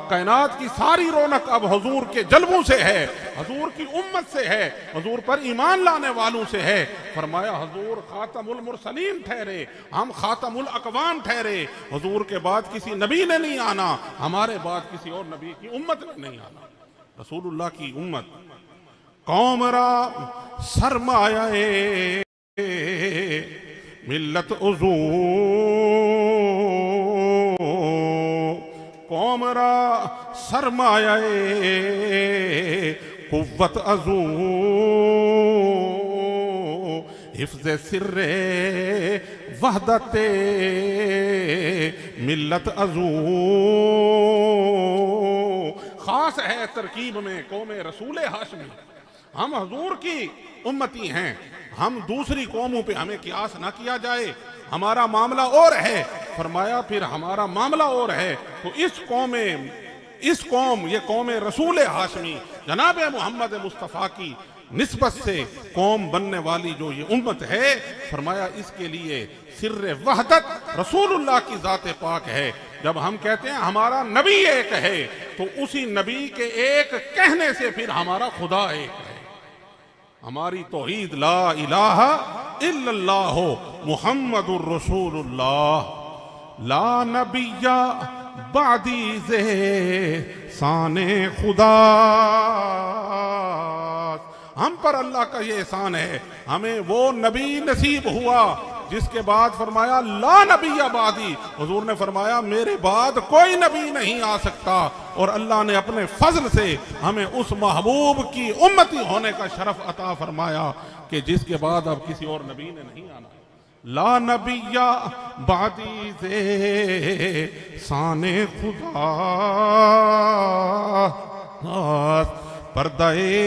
कायनात की सारी रौनक अब हुजूर के जलवों से है, हुजूर की उम्मत से है, हुजूर पर ईमान लाने वालों से है। फरमाया हुजूर खातमुल मुरसलीन ठहरे, हम खातमुल अकवाम ठहरे। हुजूर के बाद किसी नबी ने नहीं आना, हमारे बाद किसी और नबी की उम्मत ने नहीं आना। रसूलुल्लाह की उम्मत कौमरा सरमाए मिल्लत उज़ू, कौमरा सरमाए कुव्वत अज़ू, हिफ्ज़ सिर्रे वहदते मिल्लत अज़ू। खास है तरकीब में कौम रसूल हाशमी। हम हुजूर की उम्मती हैं, हम दूसरी कौमों पे हमें कियास ना किया जाए। हमारा मामला और है। फरमाया फिर हमारा मामला और है। तो इस कौम ये कौम रसूल हाशमी जनाब मोहम्मद मुस्तफ़ा की निस्बत से कौम बनने वाली जो ये उम्मत है, फरमाया इसके लिए सिर्र वहदत रसूलुल्लाह की ज़ात पाक है। जब हम कहते हैं हमारा नबी एक है, तो उसी नबी के एक कहने से फिर हमारा खुदा एक है। हमारी तौहीद ला इलाहा इल्लल्लाह मुहम्मदुर रसूलुल्लाह, ला नबिया बादी ज़े शाने खुदा। हम पर अल्लाह का ये एहसान है, हमें वो नबी नसीब हुआ जिसके बाद फरमाया ला नबी आबादी। हुजूर ने फरमाया मेरे बाद कोई नबी नहीं आ सकता। और अल्लाह ने अपने फजल से हमें उस महबूब की उम्मती होने का शरफ अता फरमाया कि जिसके बाद अब किसी और नबी ने नहीं आना। ला नबिया बादी से शाने खुदा, पर्दाए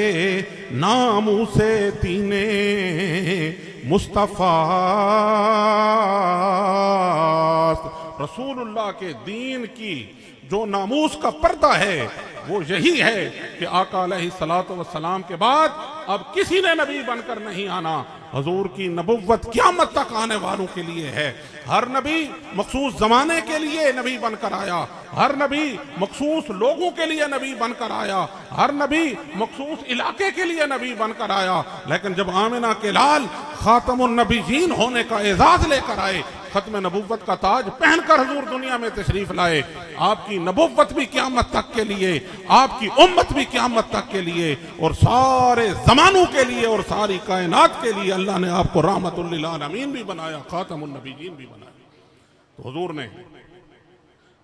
नामू से तीने मुस्तफ़ा। रसूलुल्लाह के दीन की जो नामूस का पर्दा है वो यही है कि आका अलैहिस्सलातु वस्सलाम के बाद अब किसी ने नबी बनकर नहीं आना। हुजूर की नबुव्वत क़यामत तक आने वालों के लिए है। हर नबी मखसूस जमाने के लिए नबी बनकर आया, हर नबी मखसूस लोगों के लिए नबी बनकर आया, हर नबी मखसूस इलाके के लिए नबी बनकर आया। लेकिन जब आमिना के लाल खातमुन नबीयीन होने का एजाज लेकर आए, खत्म नबुव्वत का ताज पहनकर हुजूर दुनिया में तशरीफ लाए, आपकी नबुव्वत भी क़यामत तक के लिए, आपकी उम्मत भी क़यामत तक के लिए और सारे जमानों के लिए और सारी कायनात के लिए अल्लाह ने आपको रहमतुल लिल आलमीन भी बनाया, खातमुन नबीयीन भी बनाया। तो हुजूर ने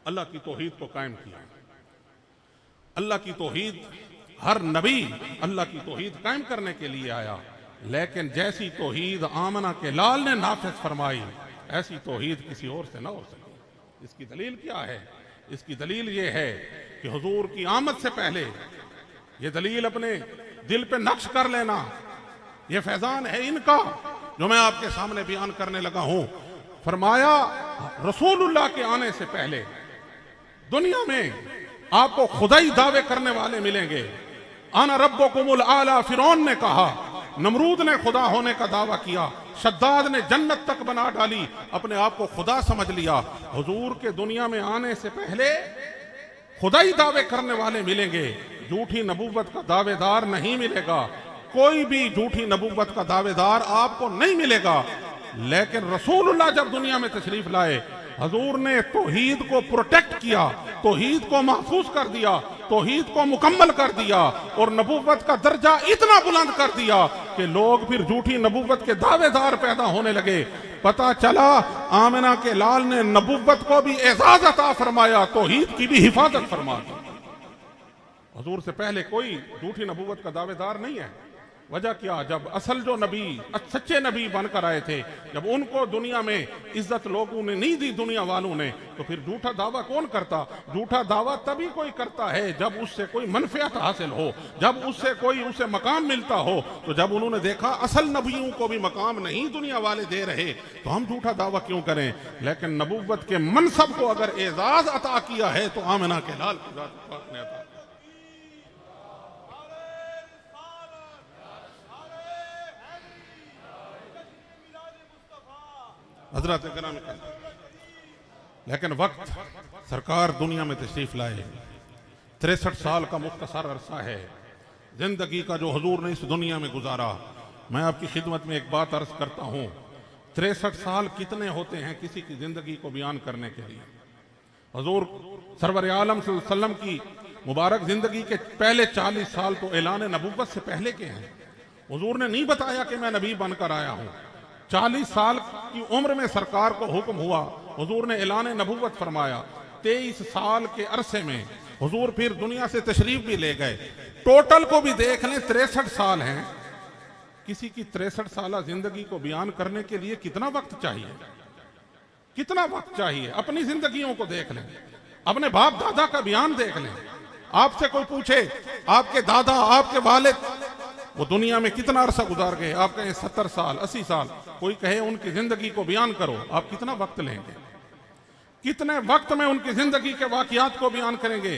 अल्लाह की तौहीद को कायम किया। अल्लाह की तौहीद, हर नबी अल्लाह की तौहीद कायम करने के लिए आया, लेकिन जैसी तौहीद आमना के लाल ने नाफिज फरमाई, ऐसी तौहीद किसी और से ना हो सके। इसकी दलील क्या है? इसकी दलील ये है कि हुजूर की आमद से पहले, ये दलील अपने दिल पे नक्श कर लेना, ये फैजान है इनका जो मैं आपके सामने बयान करने लगा हूं। फरमाया रसूलुल्लाह के आने से पहले दुनिया में आपको खुदाई दावे करने वाले मिलेंगे। आना रब्बुकुमुल आला फिरौन ने कहा, नमरूद ने खुदा होने का दावा किया, शद्दाद ने जन्नत तक बना डाली, अपने आप को खुदा समझ लिया। हुजूर के दुनिया में आने से पहले खुदाई दावे करने वाले मिलेंगे, झूठी नबूवत का दावेदार नहीं मिलेगा। कोई भी झूठी नबूवत का दावेदार आपको नहीं मिलेगा। लेकिन रसूलुल्लाह जब दुनिया में तशरीफ लाए, हुजूर ने तौहीद को प्रोटेक्ट किया, तौहीद को महफूज कर दिया, तौहीद को मुकम्मल कर दिया और नबूवत का दर्जा इतना बुलंद कर दिया कि लोग फिर झूठी नबूवत के दावेदार पैदा होने लगे। पता चला आमिना के लाल ने नबूवत को भी एजाज अता फरमाया, तौहीद की भी हिफाजत फरमा दी। हुजूर से पहले कोई झूठी नबूवत का दावेदार नहीं है। वजह क्या? जब असल जो नबी, सच्चे नबी बनकर आए थे, जब उनको दुनिया में इज्जत लोगों ने नहीं दी, दुनिया वालों ने, तो फिर झूठा दावा कौन करता? झूठा दावा तभी कोई करता है जब उससे कोई मनफियत हासिल हो, जब उससे कोई उसे मकाम मिलता हो। तो जब उन्होंने देखा असल नबियों को भी मकाम नहीं दुनिया वाले दे रहे, तो हम झूठा दावा क्यों करें? लेकिन नबूवत के मनसब को अगर एजाज अता किया है तो आमिना के लाल की ज़ात ने अता। हजरत करम, लेकिन वक्त सरकार दुनिया में तशरीफ लाए, 63 साल का मुख्तसर अरसा है जिंदगी का जो हुजूर ने इस दुनिया में गुजारा। मैं आपकी खिदमत में एक बात अर्ज करता हूँ, 63 साल कितने होते हैं किसी की जिंदगी को बयान करने के लिए। हुजूर सरवर आलम सल्लल्लाहु अलैहि वसल्लम की मुबारक जिंदगी के पहले 40 साल तो ऐलान नबुव्वत से पहले के हैं। हुजूर ने नहीं बताया कि मैं नबी बनकर आया हूँ। 40 साल की उम्र में सरकार को हुक्म हुआ, हुजूर ने ऐलान नबुव्वत फरमाया। 23 साल के अरसे में हुजूर फिर दुनिया से तशरीफ भी ले गए। टोटल को भी देख लें 63 साल हैं। किसी की 63 साल जिंदगी को बयान करने के लिए कितना वक्त चाहिए, कितना वक्त चाहिए। अपनी जिंदगियों को देख लें, अपने बाप दादा का बयान देख लें। आपसे कोई पूछे आपके दादा आपके वालिद वो दुनिया में कितना अरसा गुजार गए, आप कहें 70 साल 80 साल। कोई कहे उनकी जिंदगी को बयान करो, आप कितना वक्त लेंगे, कितने वक्त में उनकी जिंदगी के वाकयात को बयान करेंगे,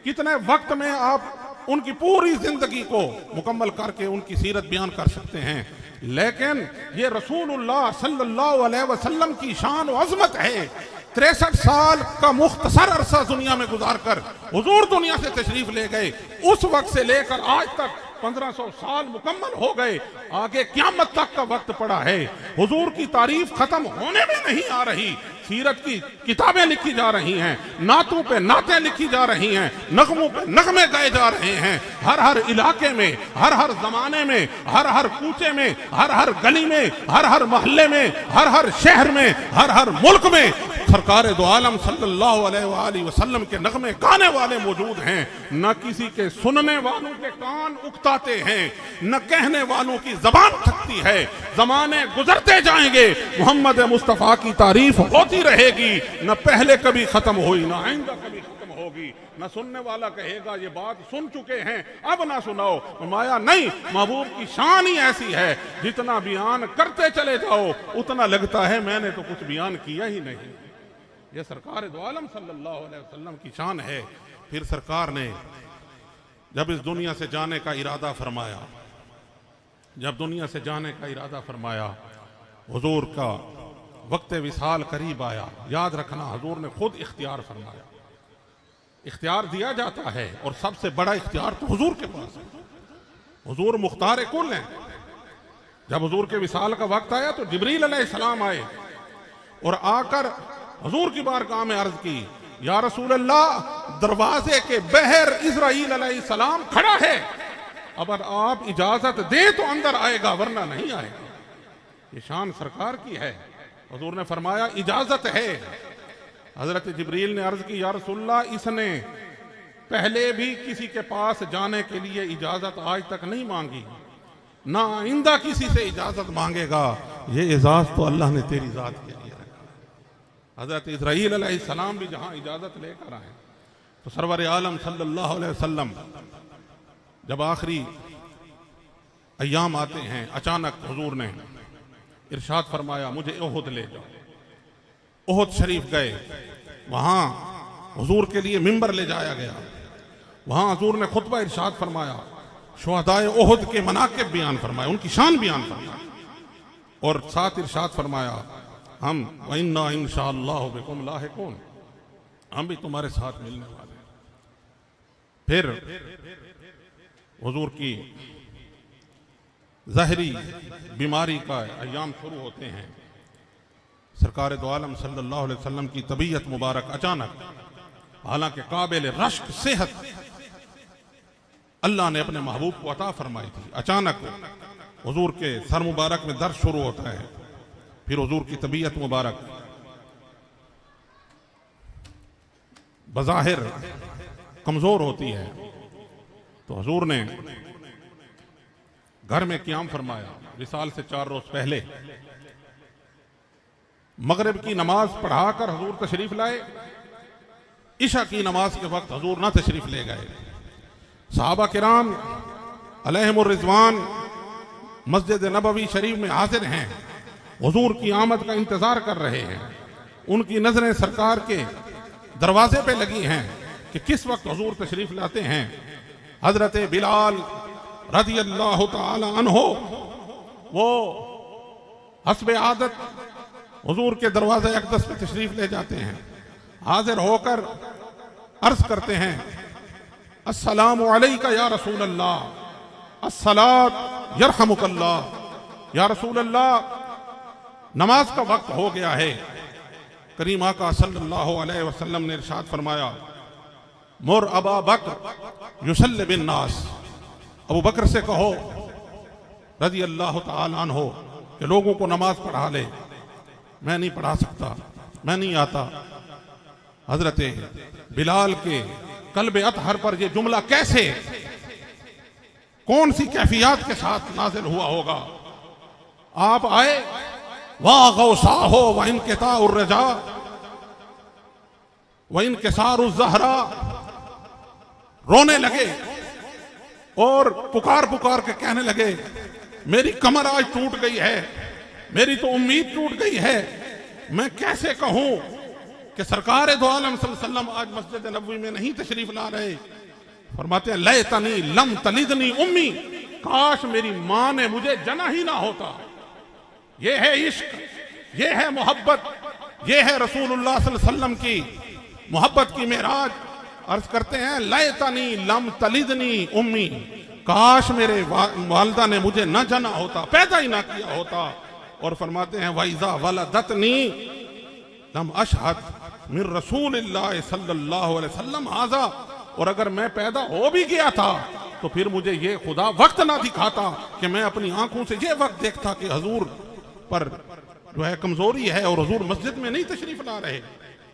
कितने वक्त में आप उनकी पूरी जिंदगी को मुकम्मल करके उनकी सीरत बयान कर सकते हैं। लेकिन ये रसूलुल्लाह सल्लल्लाहु अलैहि वसल्लम की शान और अजमत है। 63 साल का मुख्तसर अरसा दुनिया में गुजार कर हुजूर दुनिया से तशरीफ ले गए। उस वक्त से लेकर आज तक 1500 साल मुकम्मल हो गए। आगे क़यामत तक का वक्त पड़ा है। हुजूर की तारीफ खत्म होने में नहीं आ रही। सीरत की किताबें लिखी जा रही हैं, नातों पे नातें लिखी जा रही हैं, नगमों पे नगमे गाए जा रहे हैं। हर हर इलाके में, हर हर जमाने में, हर हर कूचे में, हर हर गली में, हर हर मोहल्ले में, हर हर शहर में, हर हर मुल्क में सरकार दो आलम सल्लल्लाहु अलैहि वसल्लम के नगमे गाने वाले मौजूद हैं। न किसी के सुनने वालों के कान उकताते हैं, न कहने वालों की जबान थकती है। जमाने गुजरते जाएंगे, मोहम्मद मुस्तफा की तारीफ होती रहेगी। न पहले कभी खत्म हुई, न आइंदा कभी खत्म होगी। न सुनने वाला कहेगा ये बात सुन चुके हैं अब ना सुनाओ। माया नहीं, महबूब की शान ही ऐसी है, जितना बयान करते चले जाओ उतना लगता है मैंने तो कुछ बयान किया ही नहीं। ये सरकार दो आलम सल्लल्लाहु अलैहि वसल्लम की शान है। फिर सरकार ने जब इस दुनिया से जाने का इरादा फरमाया, जब दुनिया से जाने का इरादा फरमाया, हुजूर का वक्त विसाल करीब आया। याद रखना, हुजूर ने खुद इख्तियार फरमाया। इख्तियार दिया जाता है और सबसे बड़ा इख्तियार तो हुजूर के पास है। हुजूर मुख्तार कुल हैं। जब हुजूर के विसाल का वक्त आया तो जिब्रील अलैहिस्सलाम आए और आकर हुजूर की बारगाह में अर्ज की, या रसूल अल्लाह, दरवाजे के बहर इज़राइल अलैहिस्सलाम खड़ा है, अगर आप इजाजत दे तो अंदर आएगा वरना नहीं आएगा। ये शान सरकार की है। हुजूर ने फरमाया इजाजत है। हजरत जिब्रील ने अर्ज की, या रसूलल्लाह, इसने पहले भी किसी के पास जाने के लिए इजाजत आज तक नहीं मांगी, ना आइंदा किसी से इजाजत मांगेगा। ये एजाज तो अल्लाह ने तेरी जात के लिए रखा। हजरत इज़राइल अलैहिस्सलाम भी जहां इजाजत लेकर आए तो सरवर आलम सल्लल्लाहु अलैहि वसल्लम जब आखिरी अय्याम आते हैं, अचानक हुजूर ने इरशाद फरमाया, मुझे ओहद ले जाओ। ओहद शरीफ गए, वहां हुजूर के लिए मिंबर ले जाया गया। वहां हुजूर ने खुतबा इरशाद फरमाया, शुहदाए ओहद के मनाकिब बयान फरमाया, उनकी शान बयान फरमाया और साथ इरशाद फरमाया, हम व इन्ना इंशाअल्लाहु बिकुम लाहिकून, हम भी तुम्हारे साथ मिलने वाले हैं। फिर हुजूर की ज़ाहिरी बीमारी का अय्याम शुरू होते हैं। सरकार दो आलम सल्लल्लाहु अलैहि वसल्लम की तबीयत मुबारक अचानक, हालांकि काबिल रश्क सेहत अल्लाह ने अपने महबूब को अता फरमाई थी, अचानक हुजूर के सर मुबारक में दर्द शुरू होता है। फिर हुजूर की तबीयत मुबारक बज़ाहिर कमजोर होती है तो हुजूर ने घर में क़याम फरमाया। विसाल से 4 रोज पहले मगरिब की नमाज पढ़ाकर हुजूर तशरीफ लाए। इशा की नमाज के वक्त हुजूर ना तशरीफ ले गए। सहाबा किराम अलैहिमुर रिज़वान मस्जिद नबवी शरीफ में हाजिर हैं, हुजूर की आमद का इंतजार कर रहे हैं। उनकी नजरें सरकार के दरवाजे पे लगी हैं कि किस वक्त हुजूर तशरीफ लाते हैं। हजरत बिलाल रज़ी अल्लाह तआला अन्हो वो हस्बे आदत हुजूर के दरवाजे अक़दस पे तशरीफ ले जाते हैं। हाजिर होकर अर्ज करते हैं, अस्सलामु अलैका या रसूल अल्लाह, अस्सलात यरहमुकल्लाह। या रसूल अल्लाह, नमाज का वक्त हो गया है। करीम आका सल्लल्लाहु अलैहि वसल्लम ने इरशाद फरमाया, मुर अबा बकर युसल्ली बिन नास, अबू बकर से कहो रज़ी अल्लाह तआला अन्हो कि लोगों को नमाज पढ़ा ले। मैं नहीं पढ़ा सकता, मैं नहीं आता। हजरत बिलाल के कल्ब अतहर पर यह जुमला कैसे, कौन सी कैफियत के साथ नाजिल हुआ होगा। आप आए, वाह गौसा हो व इनकिता उर रजा व इनकिसार उज ज़हरा, रोने लगे और पुकार पुकार के कहने लगे, मेरी कमर आज टूट गई है, मेरी तो उम्मीद टूट गई है। मैं कैसे कहूं कि सरकार दो आलम सल्लल्लाहु अलैहि वसल्लम आज मस्जिद नबवी में नहीं तशरीफ ला रहे। फरमाते हैं, लैतनी लम तलिदनी उम्मी, काश मेरी मां ने मुझे जना ही ना होता। ये है इश्क, ये है मोहब्बत, ये है रसूलुल्लाह सल्लल्लाहु अलैहि वसल्लम की मोहब्बत की मेराज। अर्ज करते हैं, लैतनी लम तलिदनी उम्मी, काश मेरे वालिदा ने मुझे न जना होता, पैदा ही ना किया होता। और फरमाते हैं, वैज़ा वलदतनी लम अशहद मिन रसूलिल्लाह सल्लल्लाहु अलैहि वसल्लम हाज़ा, और अगर मैं पैदा हो भी गया था तो फिर मुझे ये खुदा वक्त ना दिखाता कि मैं अपनी आंखों से ये वक्त देखता कि हजूर पर जो है कमजोरी है और हजूर मस्जिद में नहीं तशरीफ ला रहे।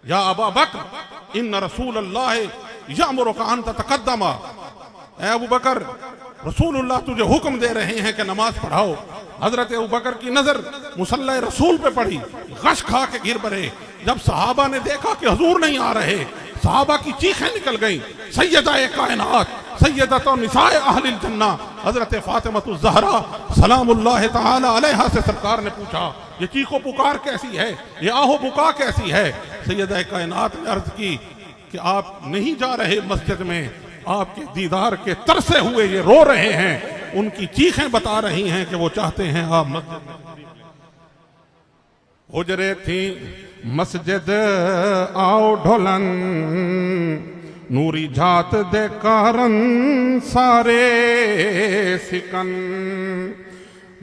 या अबा बकर इन्न रसूलल्लाह यअमुरुका अन ततक़द्दमा, ऐ अबू बकर, रसूलुल्लाह तुझे हुक्म दे रहे हैं कि नमाज पढ़ाओ। हजरत अबू बकर की नजर मुसल्ला रसूल पे पड़ी, गश खा के गिर पड़े। जब सहाबा ने देखा कि हजूर नहीं आ रहे, सहाबा की चीखें निकल गई। सैयदा कायनात सैयदतु निसाए अहलिल जन्ना हजरत फातिमा ज़हरा सलामुल्लाह तआला अलैहा से सरकार ने पूछा, ये चीखो पुकार कैसी है, ये आहो बुका कैसी है। सैयदा कायनात ने अर्ज की कि आप नहीं जा रहे मस्जिद में, आपके दीदार के तरसे हुए ये रो रहे हैं। उनकी चीखें बता रही हैं कि वो चाहते हैं आप मस्जिद में। हुजरे थी मस्जिद आओ ढोलन, नूरी जात दे कारण सारे सिकन।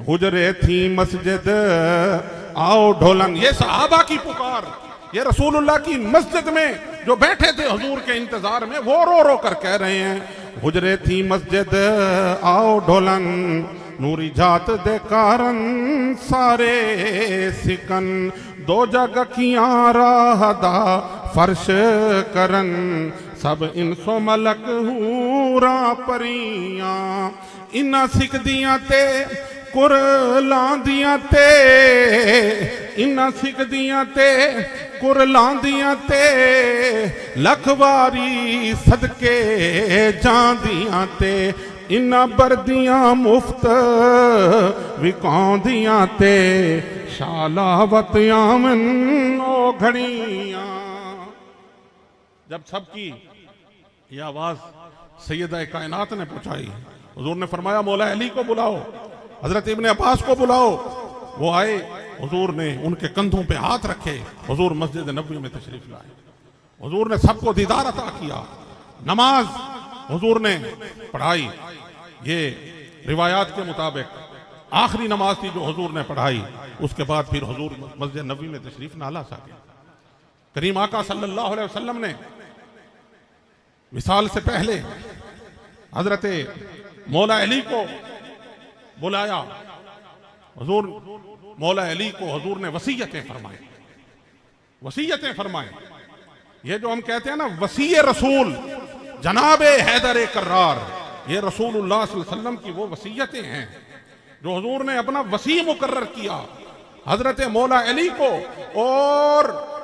हुजरे थी मस्जिद आओ ढोलन, ये सहाबा की पुकार, ये रसूलुल्लाह की मस्जिद में जो बैठे थे हुजूर के इंतजार में, वो रो रो कर कह रहे हैं, हुजरे थी मस्जिद आओ ढोलन, नूरी जात दे कारण सारे सिकन। दो जग कियां राहदा फर्श करन, सब इंसो मलक हूरा परियां। इन्ना सिकदियां ते कुरलांदियां ते, इन्ना सिकदियां ते कुरलांदियां ते, लख वारी सदके जांदियां ते। इन्ना बरदियां मुफ्त विकांदियां ते, शालावत आमन ओ घड़ियां। जब सबकी ये आवाज सैयदा कायनात ने पहुंचाई, हुजूर ने फरमाया, मौला अली को बुलाओ, हजरत इब्ने अब्बास को बुलाओ। वो आए, हुजूर ने उनके कंधों पे हाथ रखे, हुजूर मस्जिद नबवी में तशरीफ लाए। हुजूर ने सबको दीदार अता किया। नमाज हुजूर ने पढ़ाई। ये रिवायात के मुताबिक आखिरी नमाज थी जो हुजूर ने पढ़ाई। उसके बाद फिर हुजूर मस्जिद नबवी में तशरीफ ना ला सके। करीम आका सल्लल्लाहु अलैहि वसल्लम ने विसाल से पहले हजरत मौला अली को बुलाया। हुजूर मौला अली को हुजूर ने वसीयतें फरमाई, वसीयतें फरमाई। ये जो हम कहते हैं ना वसी रसूल जनाबे हैदर कर्रार, ये रसूलुल्लाह सल्लल्लाहु अलैहि वसल्लम की वो वसीयतें हैं जो हुजूर ने अपना वसी मुकर्रर किया हजरत मौला अली को। और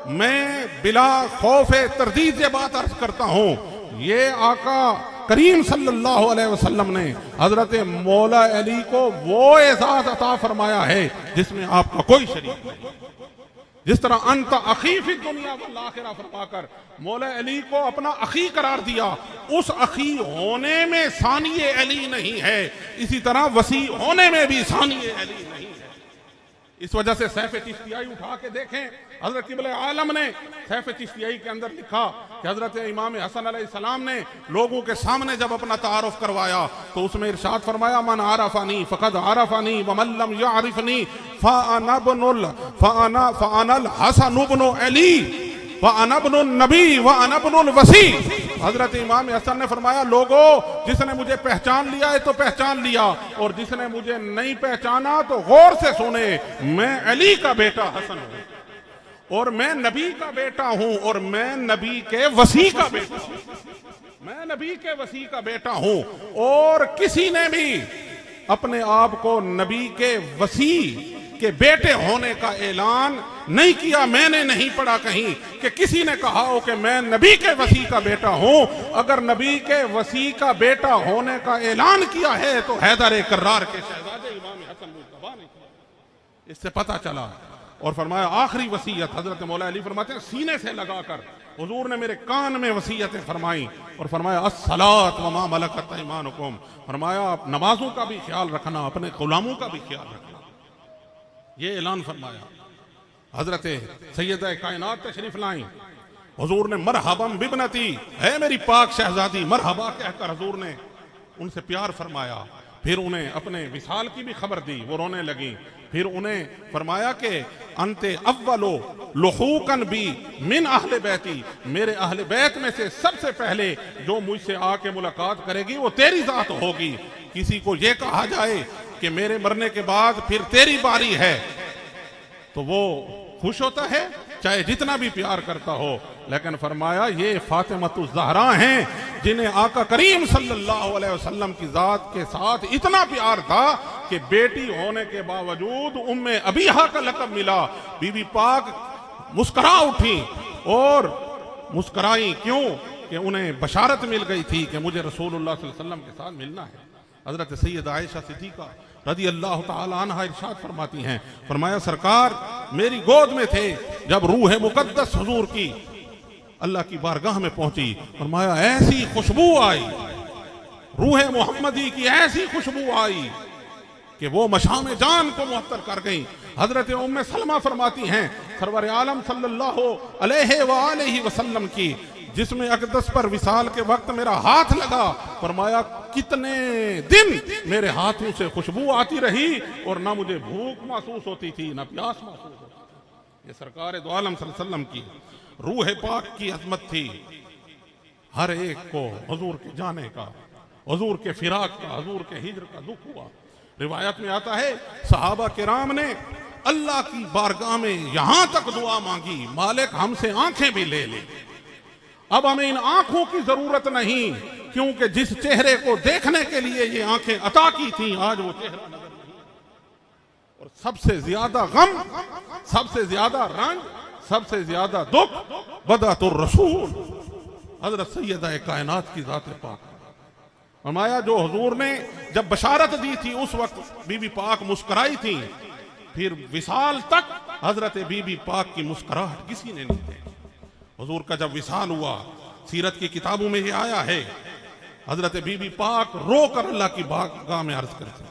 मैं बिला खौफे तरदीद ये बात अर्ज करता हूं, ये आका करीम सल्लल्लाहु अलैहि वसल्लम ने हजरत मौला अली को वो एजाज अता फरमाया है जिसमें आपका कोई शरीक नहीं। जिस तरह अंत अखी फी दुनिया वल आखिरा फरमाकर मौला अली को अपना अखी करार दिया, उस अखी होने में सानिए अली नहीं है, इसी तरह वसी होने में भी सानिए अली नहीं है। इस वजह से सैफ चिश्तियाई उठा के देखें, हजरत किबले आलम ने सैफ चिश्तियाई के अंदर लिखा कि हजरत इमाम हसन अलैहिस्सलाम ने लोगों के सामने जब अपना तारुफ करवाया तो उसमें इरशाद फरमाया, मन आरफनी फ़क़द आरफनी व मन लम यारिफनी फ़अनल हसन इब्न अली व अना इब्नुन नबी व अना इब्नुल वसी। हजरत इमाम हसन ने फरमाया, लोगों जिसने मुझे पहचान लिया है तो पहचान लिया, और जिसने मुझे नहीं पहचाना तो गौर से सुने, मैं अली का बेटा हसन हूं और मैं नबी का बेटा हूं और मैं नबी के वसी का बेटा हूं, मैं नबी के वसी का बेटा हूं। और किसी ने भी अपने आप को नबी के वसी के बेटे होने का ऐलान नहीं किया। मैंने नहीं पढ़ा कहीं कि किसी ने कहा हो कि मैं नबी के वसी का बेटा हूं। अगर नबी के वसी का बेटा होने का ऐलान किया है तो हैदर कर्रार के शहजादे इमाम हसन मुज्तबा ने किया। इससे पता चला। और फरमाया आखिरी वसीयत हजरत मौला अली फरमाते हैं, सीने से लगाकर हुजूर ने मेरे कान में वसीयतें फरमाई और फरमाया अस्सलात व मा मलकत ऐमानुकुम। फरमाया नमाजों का भी ख्याल रखना, अपने गुलामों का भी ख्याल रखना। ये ऐलान फरमाया। हजरत सैयदा कायनात तशरीफ लाई, हुजूर ने मरहबम बिबनती, है मेरी पाक शहजादी, मरहबा कहकर हुजूर ने उनसे प्यार फरमाया। फिर उन्हें अपने विसाल की भी खबर दी, वो रोने लगी। फिर उन्हें फरमाया कि अंते अव्वलो लुहूकन भी मिन अहले बैती, मेरे अहले बैत में से सबसे पहले जो मुझसे आके मुलाकात करेगी वो तेरी जात होगी। किसी को ये कहा जाए कि मेरे मरने के बाद फिर तेरी बारी है तो वो खुश होता है, चाहे जितना भी प्यार करता हो। लेकिन फरमाया ये फातिमतुज़ ज़हरा हैं जिन्हें आका करीम सल्लल्लाहु अलैहि वसल्लम की जात के साथ इतना प्यार था कि बेटी होने के बावजूद उम्मे अबीहा का लक़ब मिला। बीबी पाक मुस्करा उठी और मुस्कराई क्यों कि उन्हें बशारत मिल गई थी कि मुझे रसूलुल्लाह सल्लल्लाहु अलैहि वसल्लम के साथ मिलना है। हजरत सैयदा आयशा सिद्दीक़ा रज़ी अल्लाह तआला अन्हा इरशाद फरमाती हैं, फरमाया सरकार मेरी गोद में थे जब रूह मुकद्दस हुजूर की अल्लाह की बारगाह में पहुंची। फरमाया ऐसी खुशबू आई, रूह मोहम्मदी की ऐसी खुशबू आई कि वो मशाम जान को मुअत्तर कर गई। हजरत उम्मे सलमा फरमाती हैं सरवर आलम सल्लल्लाहु अलैहि वसल्लम की जिसमें अक़दस पर विसाल के वक्त मेरा हाथ लगा, फरमाया कितने दिन मेरे हाथों से खुशबू आती रही और ना मुझे भूख महसूस होती थी ना प्यास महसूस होती थी। ये सरकार दो आलम सल्लल्लाहु अलैहि वसल्लम की रूह पाक की अजमत थी। हर एक को हुजूर के जाने का, हुजूर के फिराक का, हुजूर के हिज्र का दुख हुआ। रिवायत में आता है सहाबा किराम ने अल्लाह की बारगाह में यहां तक दुआ मांगी, मालिक हमसे आंखें भी ले ले, अब हमें इन आंखों की जरूरत नहीं, क्योंकि जिस चेहरे को देखने के लिए ये आंखें अता की थी आज वो चेहरा नजर नहीं। और सबसे ज्यादा गम, सबसे ज्यादा रंग, सबसे ज्यादा दुख बदअतुर रसूल हजरत सैयदा कायनात की जात पाक। फरमाया जो हुजूर ने जब बशारत दी थी उस वक्त बीबी पाक मुस्कुराई थी, फिर विसाल तक हजरत बीबी पाक की मुस्कुराहट किसी ने नहीं देखी। हुजूर का जब विसाल हुआ सीरत की किताबों में ये आया है, हजरत बीबी पाक रो कर अल्लाह की बारगाह में अर्ज करते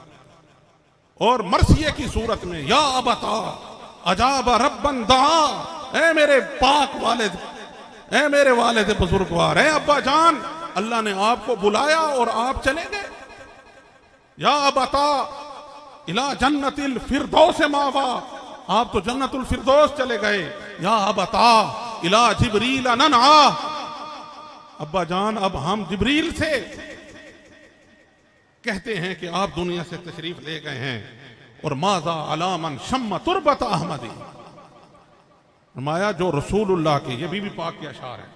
और मरसिये की सूरत में या अबता अजाब रब्बन दा, ऐ मेरे पाक वालिद, ऐ मेरे वालिद बुजुर्गवार, ऐ अब्बा जान, अल्लाह ने आपको बुलाया और आप चले गए। या अबता इला जन्नतिल फिरदौस मावा, आप तो जन्नतुल फिरदौस चले गए। या अबता इला जिब्रील नना, अब्बा जान अब हम जिब्रील से कहते हैं कि आप दुनिया से तशरीफ ले गए हैं। और माजा अलामन शम्मा तुरबत अहमदी, फरमाया जो रसूलुल्लाह के, ये बीबी पाक के अशार हैं,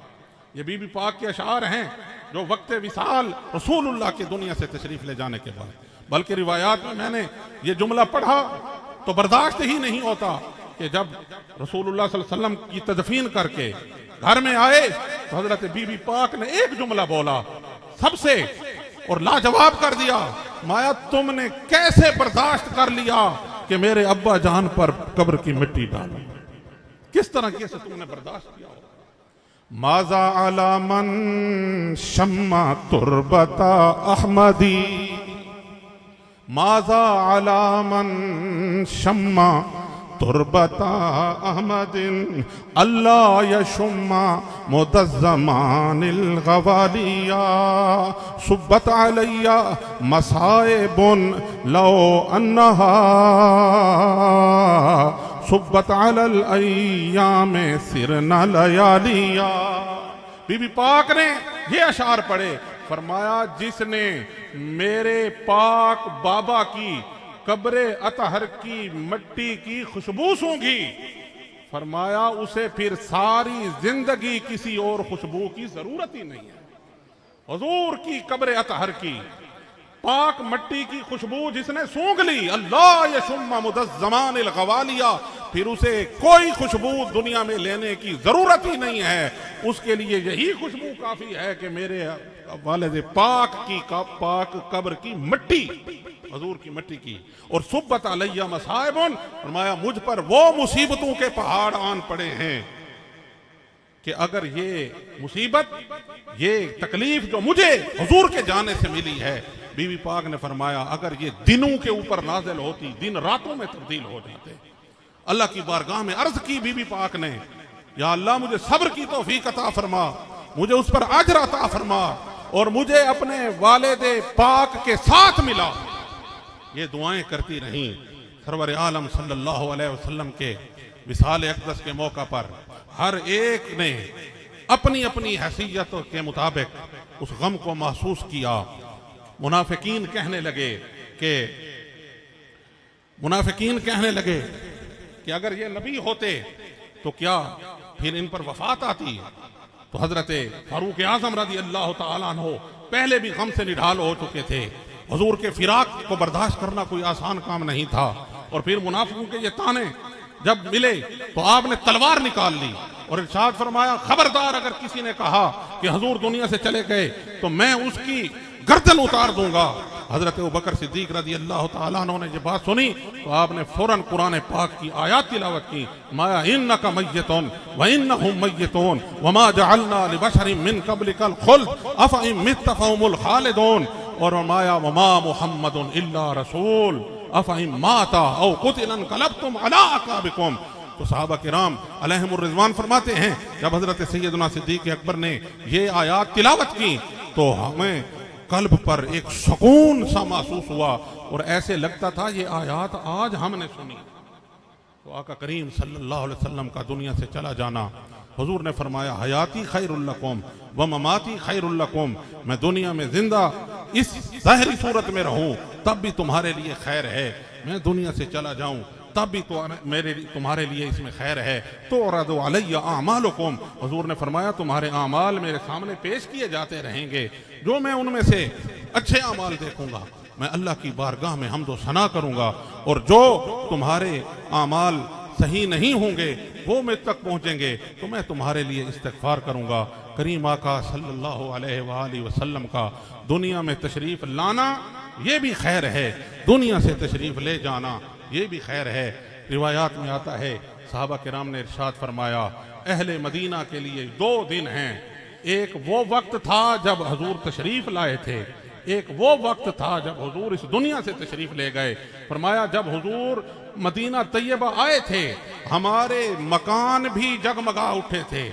ये बीबी पाक के अशार हैं जो वक्त विसाल रसूलुल्लाह के दुनिया से तशरीफ ले जाने के बाद। बल्कि रिवायात में मैंने ये जुमला पढ़ा तो बर्दाश्त ही नहीं होता कि जब रसूलुल्लाह सल्लल्लाहु अलैहि वसल्लम की तदफीन करके घर में आए तो हजरत बीबी पाक ने एक जुमला बोला सबसे और लाजवाब कर दिया, माया तुमने कैसे बर्दाश्त कर लिया कि मेरे अब्बा जान पर कब्र की मिट्टी डालो, किस तरह से तुमने बर्दाश्त किया। माजा अलामन शम्मा तुरबता अहमदी, माजा अलामन शम्मा तुरबता अहमदिन अल्लाह यशुम्मा मुदज़्ज़मानिल गवालिया सुब्बत अलैया मसाइबुन लो अन्नहा सुब्बत अलल अय्याम सिरना लयालिया। बीबी पाक ने ये अशार पढ़े, फरमाया जिसने मेरे पाक बाबा की कब्रे अतहर की मिट्टी की खुशबू सूंघी, फरमाया उसे फिर सारी जिंदगी किसी और खुशबू की जरूरत ही नहीं है। हुजूर की कब्रे अतहर की पाक मिट्टी की खुशबू जिसने सूंघ ली, अल्लाह यशुम्मा मुदज़्ज़मानिल गवालिया, फिर उसे कोई खुशबू दुनिया में लेने की जरूरत ही नहीं है। उसके लिए यही खुशबू काफी है कि मेरे वालिद पाक की पाक कब्र की मिट्टी, हुजूर की मिट्टी की। और सुब्बत अलैया मसाइबुन, फरमाया मुझ पर वो मुसीबतों के पहाड़ आन पड़े हैं कि अगर ये मुसीबत, ये तकलीफ जो मुझे हुजूर के जाने से मिली है, बीवी पाक ने फरमाया अगर ये दिनों के ऊपर नाजिल होती, दिन रातों में तब्दील हो जाते। अल्लाह की बारगाह में अर्ज की बीवी पाक ने, या अल्लाह मुझे सब्र की तौफीक अता फरमा, मुझे उस पर अजर अता फरमा और मुझे अपने वालिद पाक के साथ मिला। ये दुआएं करती रहीं। सरवर आलम सल्लल्लाहु अलैहि वसल्लम के विसाल अक़दस के मौका पर हर एक ने अपनी अपनी हैसियत के मुताबिक उस गम को महसूस किया। मुनाफिकीन कहने लगे कि अगर ये नबी होते तो क्या फिर इन पर वफात आती। तो हजरत फारूक आज़म रज़ी अल्लाह तआला अन्हु पहले भी गम से निढाल हो चुके थे। हुजूर के फिराक को बर्दाश्त करना कोई आसान काम नहीं था। और फिर मुनाफिकों के ये ताने जब मिले तो आपने तलवार निकाल ली और इरशाद फरमाया, खबरदार अगर किसी ने कहा कि हुजूर दुनिया से चले गए तो मैं उसकी गर्दन उतार दूंगा। हजरत अबू बकर सिद्दीक रज़ी अल्लाह तआला अन्हु ने जब बात सुनी तो आपने फौरन कुरान पाक की आयत तिलावत की, मा इन्नका मय्यतुन व इन्नहुम मय्यतून व मा जअलना लिबशरिन मिन क़ब्लिकल खुल्द अफ़ इन मित्त फ़हुमुल खालिदून और माया वमा मुहम्मदुन इल्ला रसूल अफ़ इन माता औ क़ुतिला इनक़लबतुम अला अक़ाबिकुम। तो सहाबा किराम अलैहिमुर रिज़वान फरमाते हैं जब हजरत सैयदना सिद्दीक़ अकबर ने ये आयत तिलावत की तो हमें कल्ब पर एक सुकून सा महसूस हुआ और ऐसे लगता था ये आयत आज हमने सुनी। तो आका करीम सल्लल्लाहु अलैहि वसल्लम का दुनिया से चला जाना, हुजूर ने फरमाया हयाती खैरुल लकुम व ममाती खैरुल लकुम, मैं दुनिया में जिंदा इस ज़ाहिरी सूरत में रहूं तब भी तुम्हारे लिए खैर है, मैं दुनिया से चला जाऊं तब भी तो तुम्हारे लिए इसमें खैर है। तो रदो अलैया आमालुकुम, हुजूर ने फरमाया तुम्हारे आमाल मेरे सामने पेश किए जाते रहेंगे, जो मैं उनमें से अच्छे आमाल देखूंगा मैं अल्लाह की बारगाह में हम्दो सना करूंगा और जो तुम्हारे आमाल सही नहीं होंगे वो मेरे तक पहुंचेंगे तो मैं तुम्हारे लिए इस्तिग़फ़ार करूंगा। करीम आका सल्लल्लाहु अलैहि वसल्लम का दुनिया में तशरीफ लाना ये भी खैर है, दुनिया से तशरीफ ले जाना ये भी खैर है। रिवायात में आता है सहाबा किराम ने इरशाद फरमाया अहले मदीना के लिए 2 दिन हैं, एक वो वक्त था जब हुजूर तशरीफ लाए थे, एक वो वक्त था जब हुजूर इस दुनिया से तशरीफ ले गए। फरमाया जब हुजूर मदीना तैयबा आए थे हमारे मकान भी जगमगा उठे थे,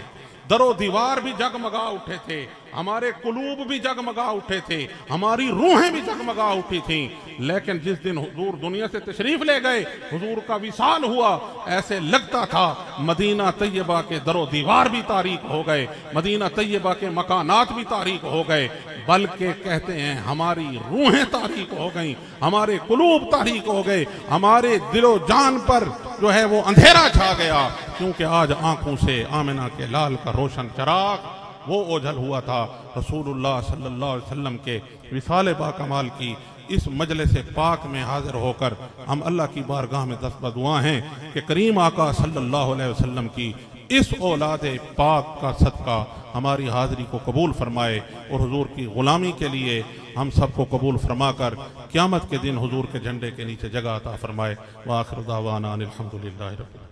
दरो दीवार भी जगमगा उठे थे, हमारे कुलूब भी जगमगा उठे थे, हमारी रूहें भी जगमगा उठी थीं। लेकिन जिस दिन हुजूर दुनिया से तशरीफ ले गए, हुजूर का विसाल हुआ, ऐसे लगता था मदीना तैयबा के दरो दीवार भी तारीक हो गए, मदीना तैयबा के मकानात भी तारीक हो गए, बल्कि कहते हैं हमारी रूहें तारीक हो गई, हमारे कुलूब तारीक हो गए, हमारे दिलो जान पर जो है वो अंधेरा छा गया, क्योंकि आज आंखों से आमिना के लाल का रोशन चराग वो ओझल हुआ था। रसूलुल्लाह सल्लल्लाहु अलैहि वसल्लम के विसाल बाकमाल की इस मजलिस पाक में हाजिर होकर हम अल्लाह की बारगाह में दस्त दुआ हैं कि करीम आका सल्लल्लाहु अलैहि वसल्लम की इस औलाद पाक का सदका हमारी हाजिरी को कबूल फरमाए और हुजूर की ग़ुलामी के लिए हम सबको कबूल फरमाकर क़यामत के दिन हुजूर के झंडे के नीचे जगह अता फरमाए। व आखिर दावाना अनिल हम्दुलिल्लाहि रब्बिल आलमीन।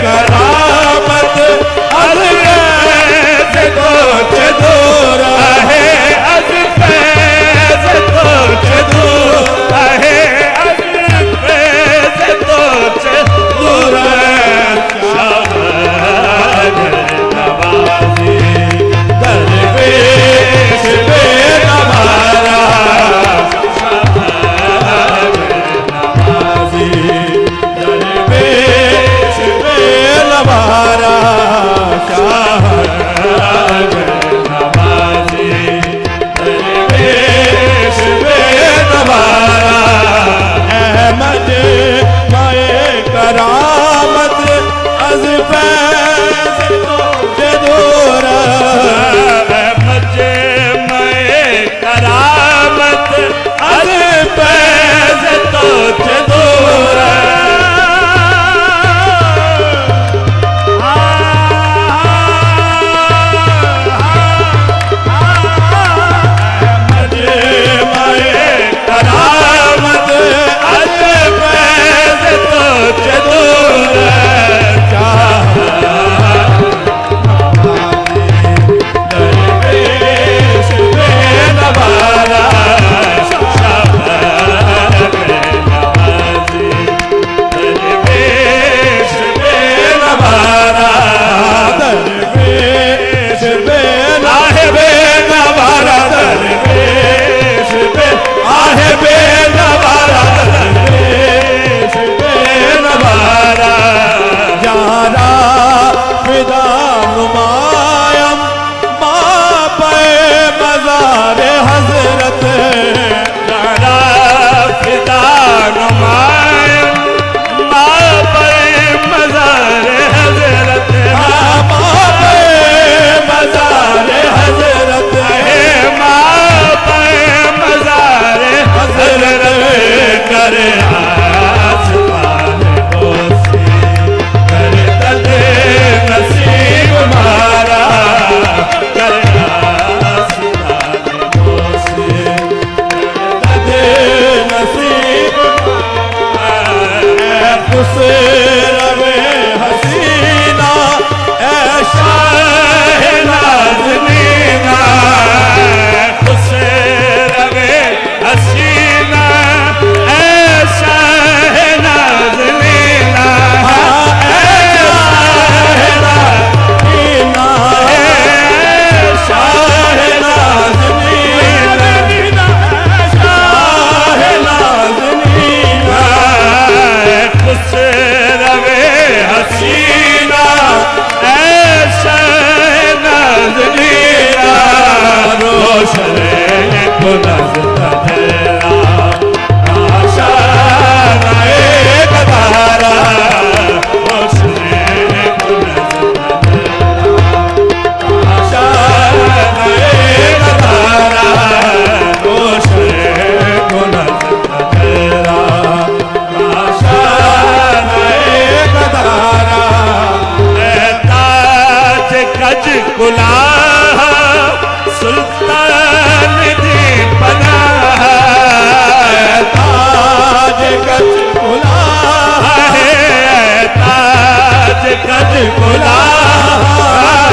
करामत अज़ फैज़ को के दूर है। गुला सुल्तान जी बना ताज गज गुला है ताज गज गुला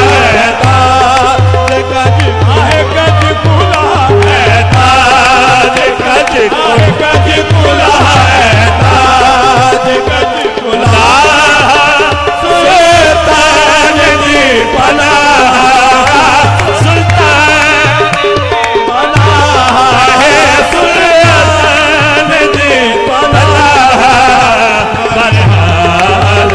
है ताज गज है गज गुला है ताज गज गज गुला है ताज गज गुला सुल्तान जी बना सुल्तान बना है सुल्तान जी बना बरहाल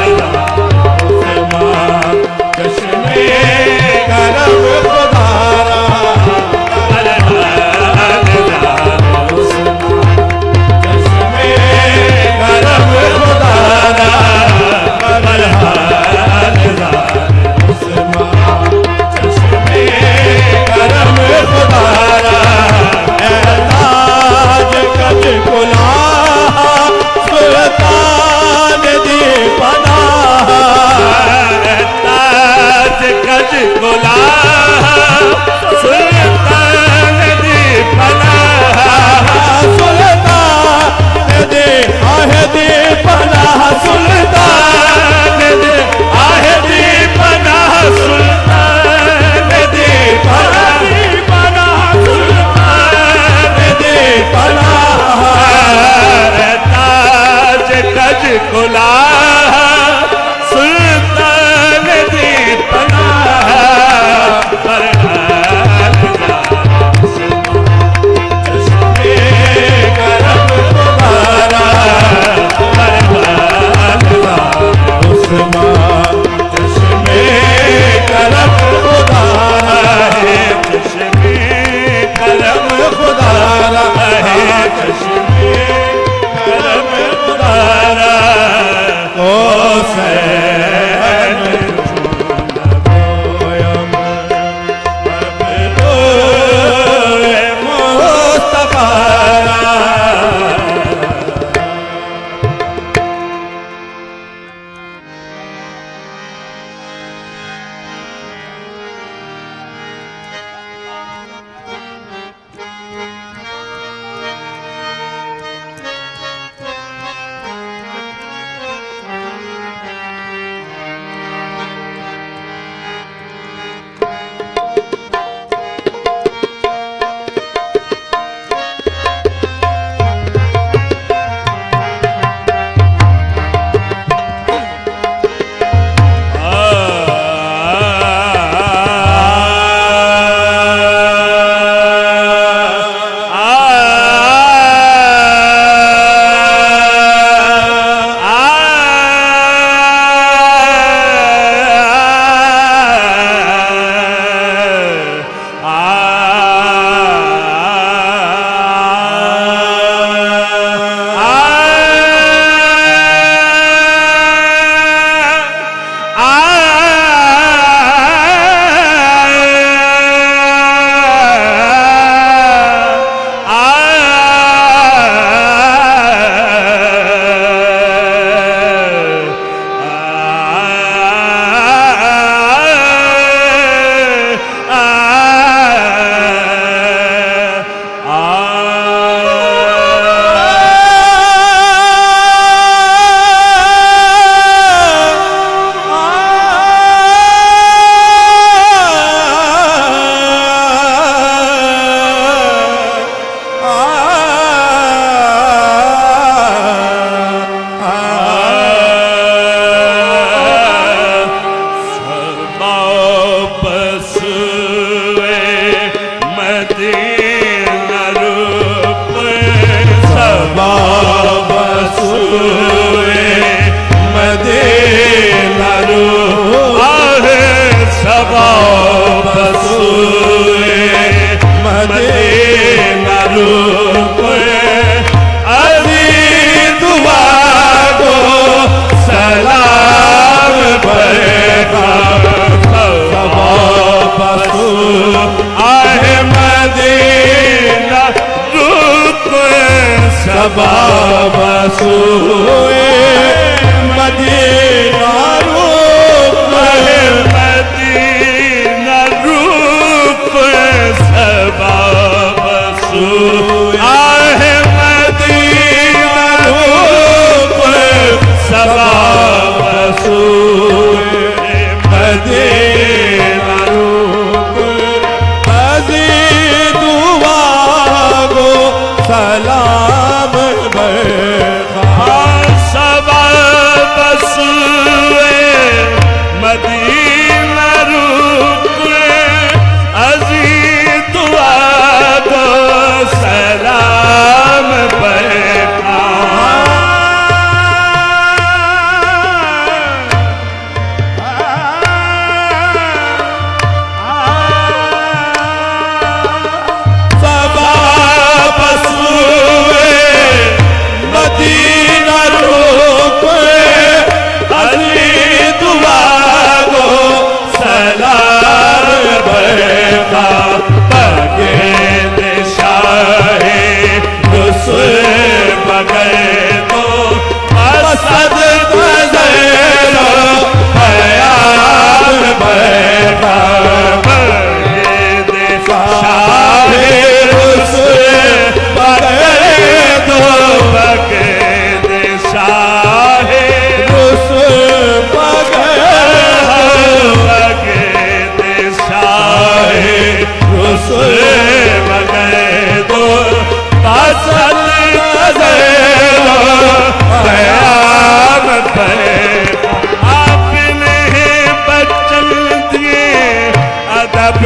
अदब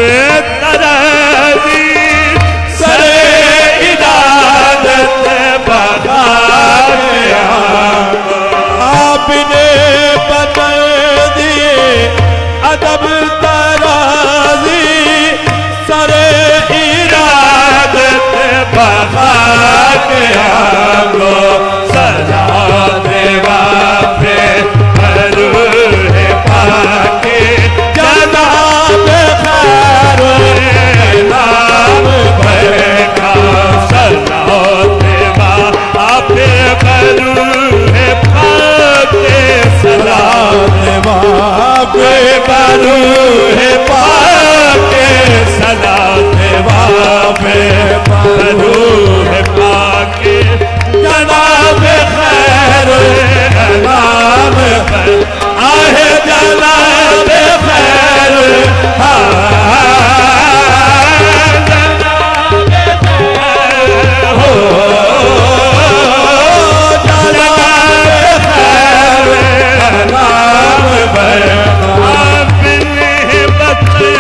तराजी सरे इरादत बगा गया आपने बता दिए अदब तराजी सरे इरादत बगा गया गो सजा देवा पे रूह पाके जनाब खैर नाम भरका सजा देवा पे रूह पाके सजा देवा पे रूह पाके सजा देवा पे रूह पाके जनाब खैर नाम पर आहे जनाब खैर हो जनाब खैर नाम पर आपने बता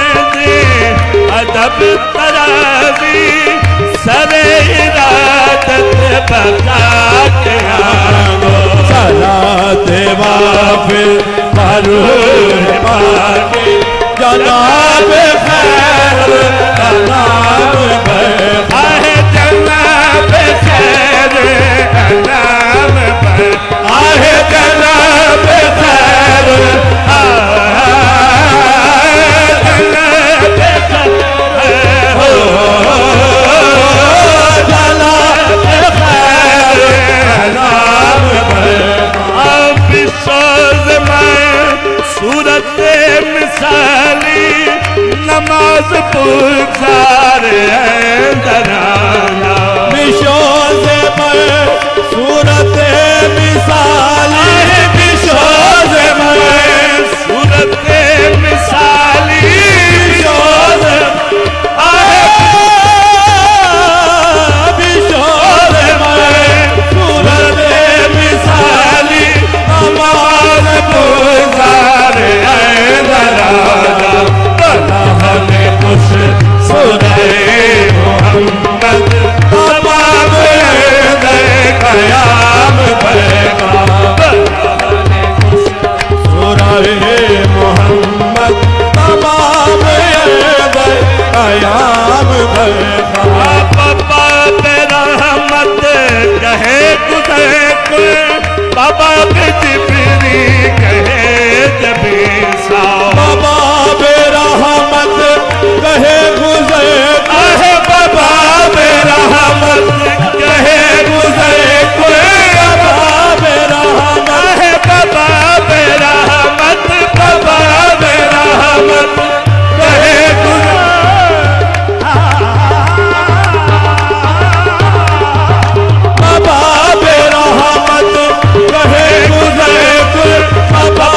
अदब तराजी सरे इरादत बता के आगो सला देवा फिर रूह पाके जनाब खैर नाम पर आहे जनाब खैर नाम पर आहे जनाब खैर सूरत मिसाली नमाज पुकार दराना बिशोज में सूरत मिसाली बिशोज में सूरत मिसाली बिशोज बिशोज में सूरत मिसाली नमाज पुकार हमें कुछ सुने मोहम्मद तमाम कयाम सुने मोहम्मद तमाम कयाम बाबा रहमत कहे गुजर बाबा जिब्री कहे जबी सा बाबा रहमत कहे गुजर आहे बाबा रहमत कहे गुजर बाबा रहमत आहे बाबा रहमत बाबा रहमत कहे बाबा रहमत कहे गुजर बाबा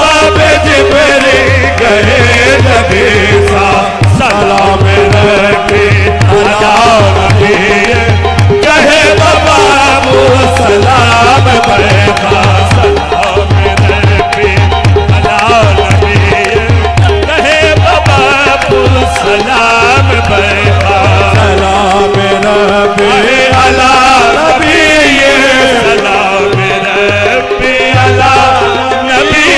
जिब्री कहे नबी सा सलाम रखे अला नबी कहे बाबा सलाम बरका सलाम रखे अला नबी कहे बाबा सलाम बरका सलाम रबी अला नबी सलाम रबी अला नबी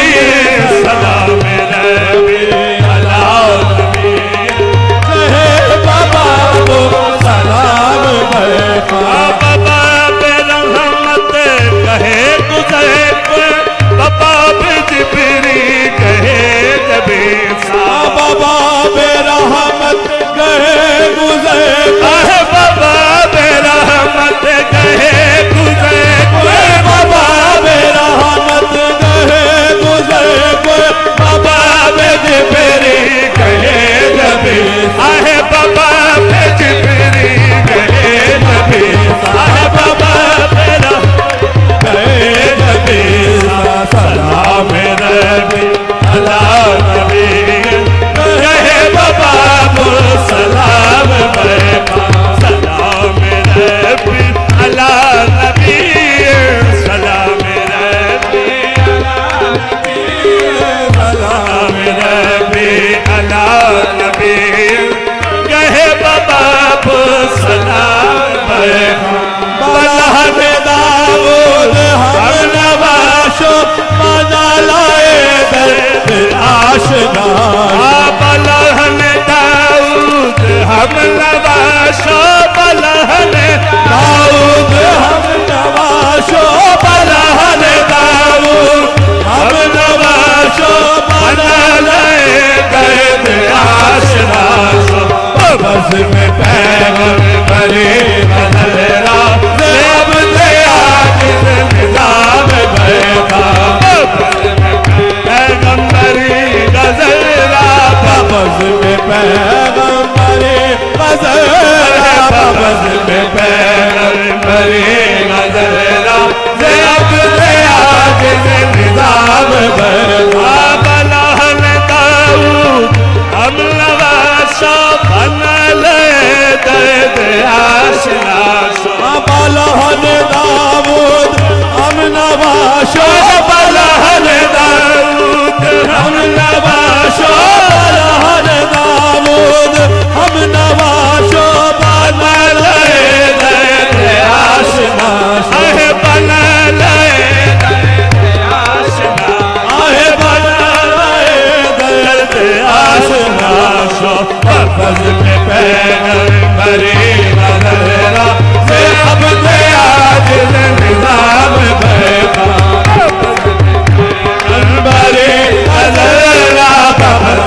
सलाम रबी अला नबी कहे बाबा सलाम बरका बाबा रहमत कहे गुजर बाबा जिब्री कहे जबी सा बाबा रहमत कहे गुजर बाबा रहमत कहे गुजर बाबा रहमत कहे गुजर बाबा जिब्री कहे जबी आहे बाबा जिब्री कहे जबी आहे बाबा कहे जबी सलाम रबी अला नबी कहे बाबा सलाम बरका पैगंबरी गजरा बबज में पैगंबरी गजरा से अब आज से निजाम बरदा बलहन दाऊद हम नवाशा बनल दर्द आशना बलहन दाऊद हम नवाशो बलहन दाऊद हम नवाशो बलहन दाऊद हम नवाशो बनल दर्द आशना आहे बनल दर्द आशना आहे बनल दर्द आशना शो बबज में पैगंबरी गजरा से अब आज निजाम बरदा पैगंबरी गजरा बबज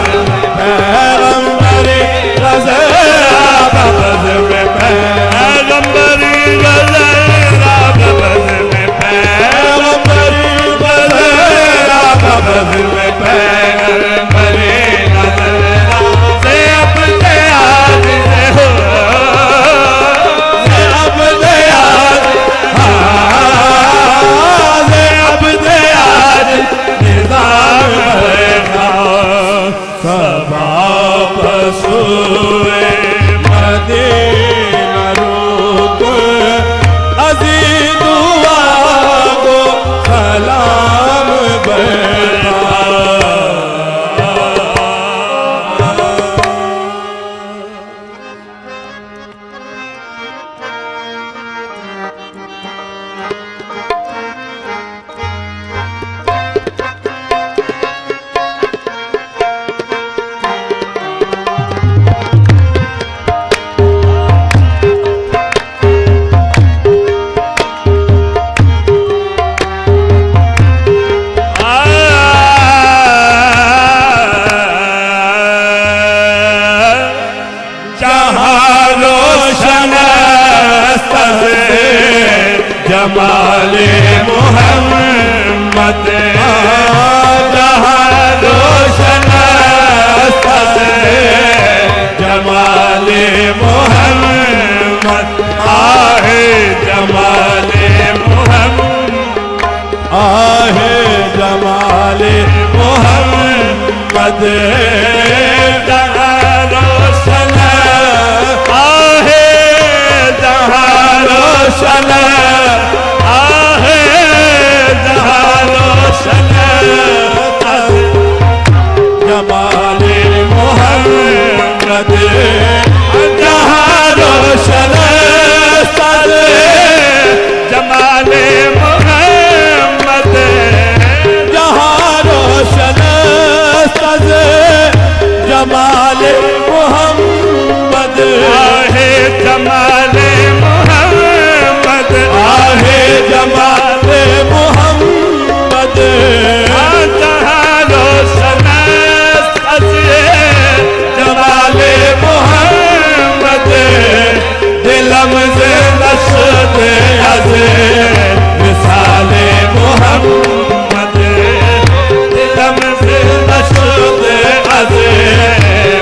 पैगंबरी गजरा बबज में पैगंबरी गजरा बबज में पैगंबरी गजरा बबज में पैगंबरी गजरा से अपने आज से हो से अपने आज से अपने आज निजाम बरदा सबा पशुए मदीना रुक अजी दुआ को सलाम बरदा जमाले मोहम्मद जहाँ रोशन जमाले मोहम्मद आहे जमाले मोहम्मद आहे जमाले मोहम्मद जहाँ रोशन आहे जहाँ रोशन जमाले मोहम्मद जहाँ रोशन जमाले मोहम्मद जहाँ रोशन जमाले मोहम्मद आहे जमाले मोहम्मद आहे जमाले मोहम्मद जहाँ रोशन जमाले मोहम्मद दिलम से नशद अज़े मिसाले मोहम्मद दिलम से नशद अज़े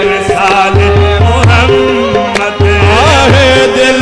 मिसाले मोहम्मद आहे दिल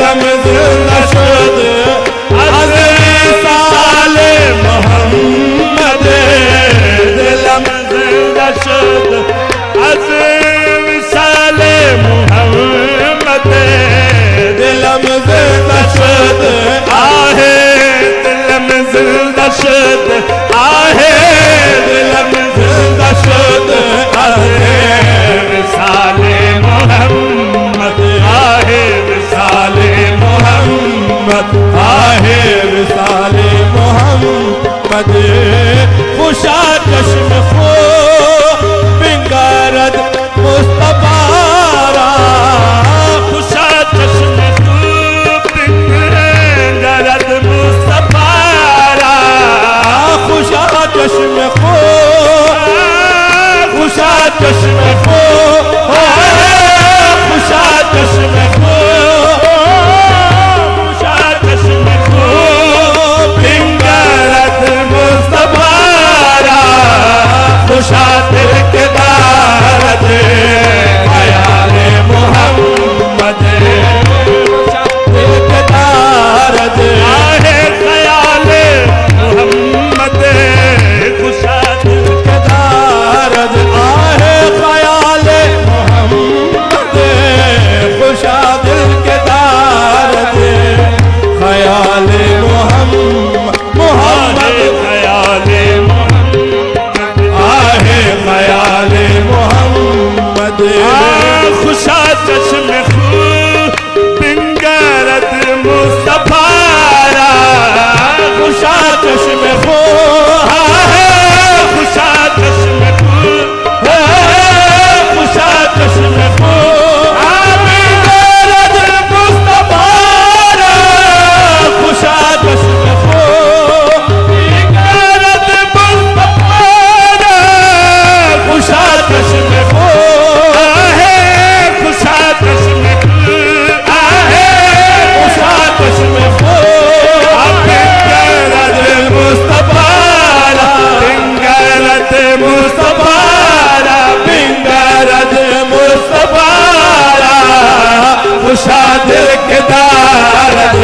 खुशा दिल के दारत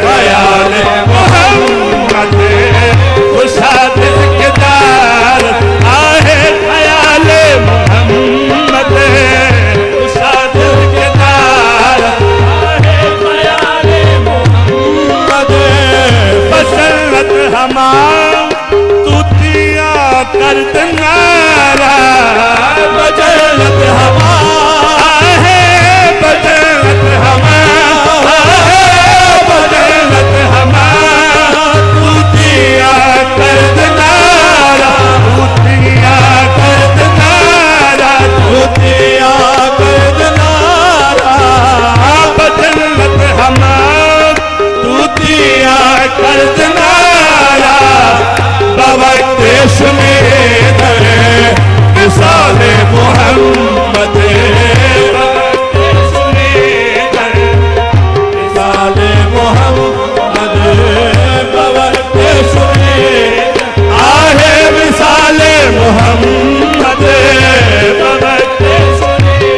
ख्याल मोहम्मद खुशा दिल के दारत आहे ख्याल मोहम्मद खुशा दिल के दारत आहे ख्याल मोहम्मद बसरत हमार तूतिया कर दनारा बजरत हमार है बजरत हमार बजरत हमार तूतिया कर दनारा तूतिया कर दनारा तूतिया कर दनारा बजरत हमार तूतिया कर दनारा बवक्त सुने मिसाल मोहम्मद सुने मिसाल मोहम्मद बवक्त सुने आहे मिसाल मोहम्मद बवक्त सुने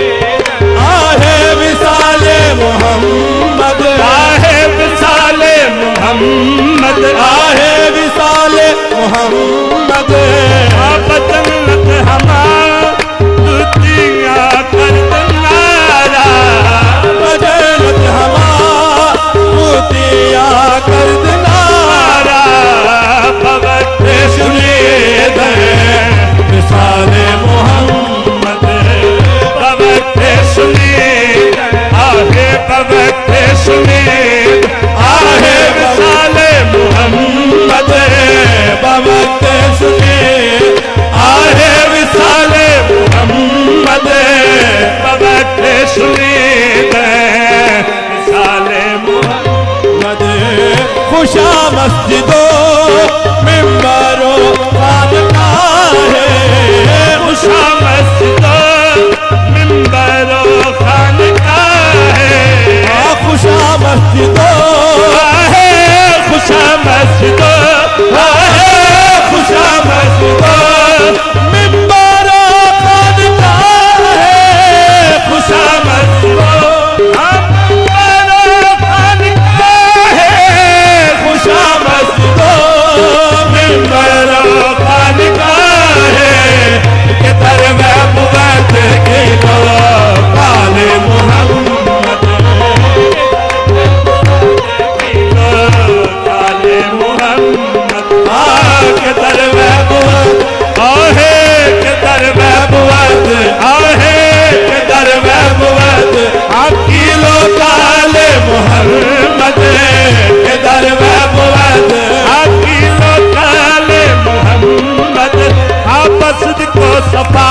आहे मिसाल मोहम्मद आहे मिसाल मोहम्मद आहे मिसाल मोहम्मद बजरत हमार तूतिया कर दनारा बजरत हमार तूतिया कर दनारा भगत सुने दे मिसाल मोहम्मद भगत सुने आहे भगत सुने आहे मिसाल मोहम्मद भगत सुने आहे विसाल मोहम्मद भगत सुने विसाल मोहम्मद खुशा मस्जिदो मिंबरो खानकाह खुशा मस्जिदो मिंबरो खानकाह खुशा मस्जिदो है खुशा मस्जिदो खुशा मस्जिदो मिंबरो खानकाह खुशा मस्जिदो मिंबरो खानकाह खुशा मस्जिदो मिंबरो खानकाह के दरवे बुवत के लो काले मोहम्मद काले मोहम्मद के दरवे बुवत आहे के दरवे बुवत आहे के दरवे बुवत अकीलो काले मोहम्मद के दरवे बुवत अकीलो काले मोहम्मद आपस को सफा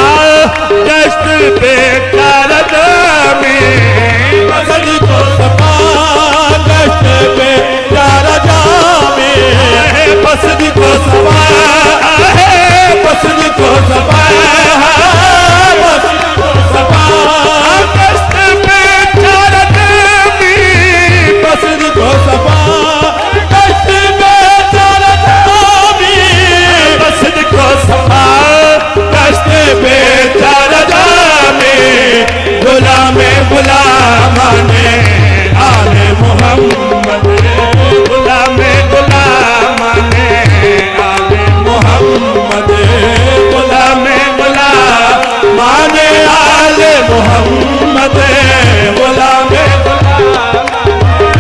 जश्न पे कारद में मसद को सफा जश्न पे कारद में मसद को सफा है मसद को सफा मसद को सफा जश्न पे कारद में मसद को सफा जश्न पे कारद में मसद को सफा बेचारा जामे गुलाम गुलामाने आले मोहम्मद गुलाम गुलामाने आले मोहम्मद गुलाम गुलामाने आले मोहम्मद गुलाम गुलामाने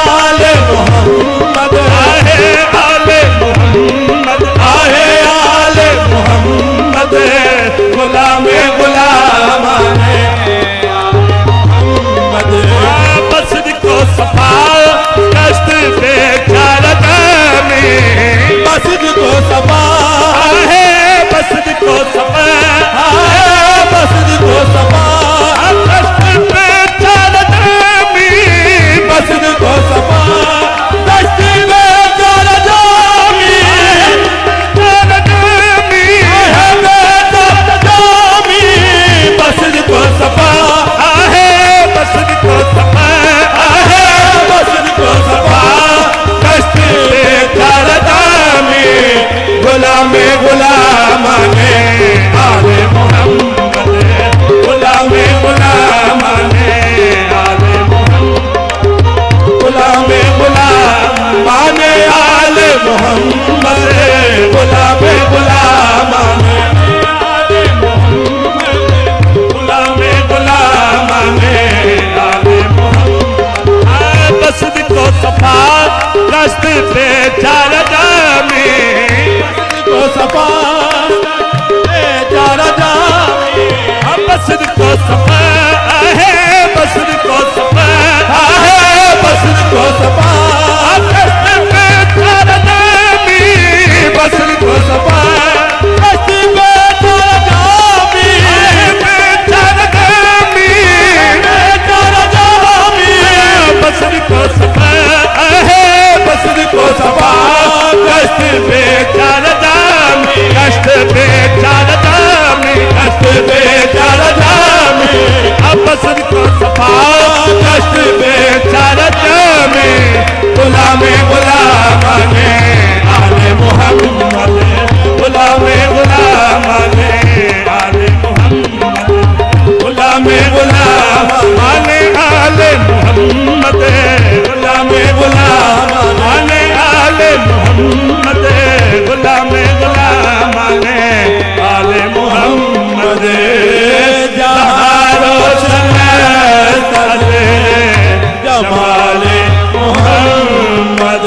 आले मोहम्मद आहे आले मोहम्मद आहे आले मोहम्मद गुलाम गुलामाने मोहम्मद मस्जिद को सफा पाकश बेचारत में गुलाम गुलामाने आले मोहम्मद गुलाम गुलामाने आले मोहम्मद गुलाम गुलामाने आले मोहम्मद गुलाम गुलामाने आले मोहम्मद गुलाम गुलामाने आले मोहम्मद जहाँ रोशन तले जमाले मोहम्मद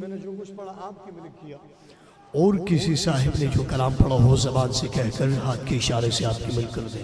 मैंने जो कुछ पढ़ा आपके लिए किया और किसी साहिब ने जो कलाम पढ़ा हो ज़बान से कहकर हाथ के इशारे से आपकी मिल कर दे।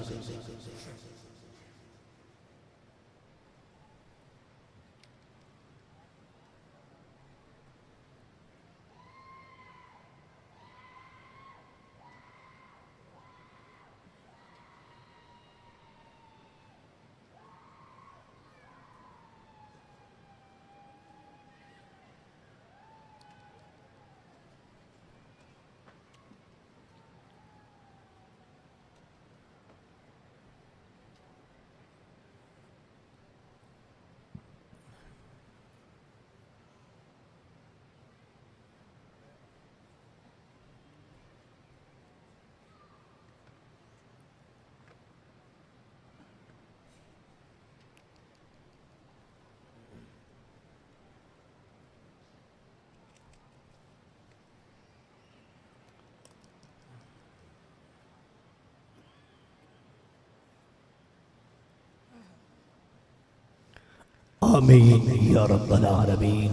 आमीन या रब्बल आलमीन।